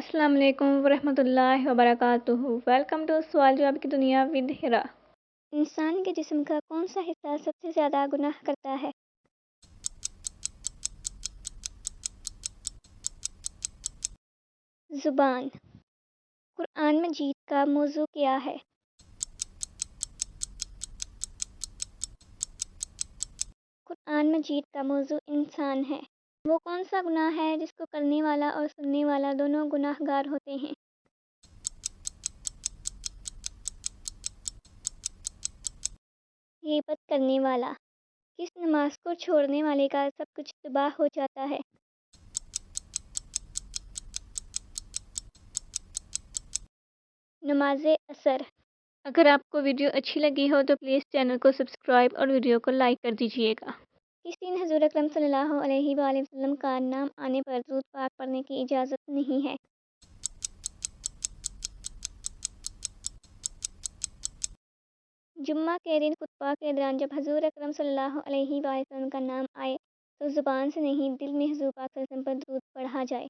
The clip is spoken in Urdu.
السلام علیکم ورحمۃ اللہ وبرکاتہ۔ ویلکم ٹو سوال جواب کی دنیا ود ہرا۔ انسان کے جسم کا کون سا حصہ سب سے زیادہ گناہ کرتا ہے؟ زبان۔ قرآن مجید کا موضوع کیا ہے؟ قرآن مجید کا موضوع انسان ہے۔ وہ کون سا گناہ ہے جس کو کرنے والا اور سننے والا دونوں گناہ گار ہوتے ہیں؟ غیبت کرنے والا۔ کس نماز کو چھوڑنے والے کا سب کچھ تباہ ہو جاتا ہے؟ نماز عصر۔ اگر آپ کو ویڈیو اچھی لگی ہو تو پلیز چینل کو سبسکرائب اور ویڈیو کو لائک کر دیجیے گا۔ کس دن حضور اکرم صلی اللہ علیہ وآلہ وسلم کا نام آنے پر درود پاک پڑھنے کی اجازت نہیں ہے؟ جمعہ کے دن خطبہ کے دوران جب حضور اکرم صلی اللہ علیہ وآلہ وسلم کا نام آئے تو زبان سے نہیں دل میں حضور پاک صلی اللہ علیہ وسلم پر درود پڑھا جائے۔